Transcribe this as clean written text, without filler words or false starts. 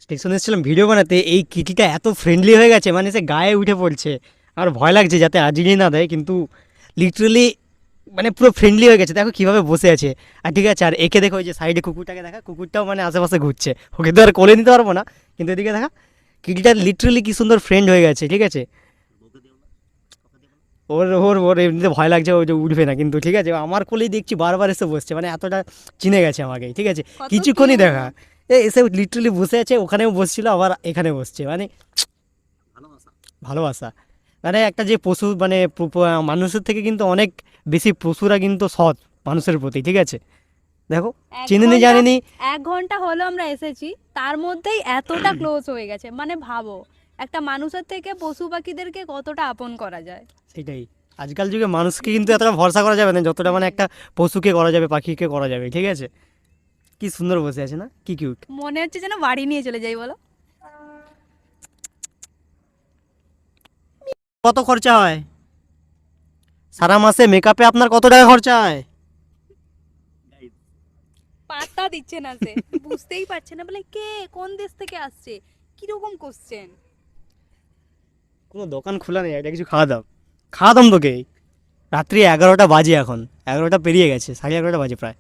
স্টেশনে এসেছিলাম ভিডিও বানাতে, এই কিটিটা এত ফ্রেন্ডলি হয়ে গেছে, মানে সে গায়ে উঠে পড়ছে। আমার ভয় লাগছে যাতে আজরিয়ে না দেয়, কিন্তু লিটারালি মানে পুরো ফ্রেন্ডলি হয়ে গেছে। দেখো কীভাবে বসে আছে। আর ঠিক আছে, আর একে দেখো, ওই যে সাইডে কুকুরটাকে দেখা, কুকুরটাও মানে আশেপাশে ঘুরছে। ওকে তো আর কোলে নিতে পারবো না, কিন্তু এদিকে দেখা, কিটিটা লিটারালি কি সুন্দর ফ্রেন্ড হয়ে গেছে। ঠিক আছে, ওর ওর ওর এমনিতে ভয় লাগছে, ও যে উঠবে না, কিন্তু ঠিক আছে, ও আমার কোলেই দেখছি বারবার এসে বসছে, মানে এতটা চিনে গেছে আমাকে। ঠিক আছে, কত কিছুক্ষণই কিউট। দেখা, এসে লিটারালি বসে আছে, ওখানেও বসছিল, আবার এখানে বসছে, মানে ভালোবাসা। মানে একটা যে পশু, মানে মানুষের থেকে কিন্তু অনেক বেশি পশুরা কিন্তু সৎ মানুষের প্রতি। ঠিক আছে, দেখো, এক চিনিনি ঘন্টা জানিনি। 1 ঘন্টা হলো আমরা এসেছি, তার মধ্যেই এতটা ক্লোজ হয়ে গেছে। মানে ভাবো, একটা মানুষের থেকে পশু পাখিদেরকে কতটা আপন করা যায়। সেটাই, আজকাল যুগে মানুষকে কিন্তু এতটা ভরসা করা যাবে না, যতটা মানে একটা পশুকে করা যাবে, পাখিকে করা যাবে। ঠিক আছে, কি সুন্দর বসে আছে না, কি কিউট। মনে হচ্ছে যেন বাড়ি নিয়ে চলে যাই, বলো। কত খরচা হয় সারা মাসে মেকআপে, আপনার কত টাকা খরচা হয়? পাত্তা দিচ্ছে না, সে বুঝতেই পারছে না, বলে কে কোন দেশ থেকে আসছে, কিরকম কোশ্চেন। কোনো দোকান খোলা নেই, এটা কিছু খাওয়া দাও, খাওয়া দাম তোকে। রাত্রি 11টা বাজে, এখন 11টা পেরিয়ে গেছে, 11:30 বাজে প্রায়।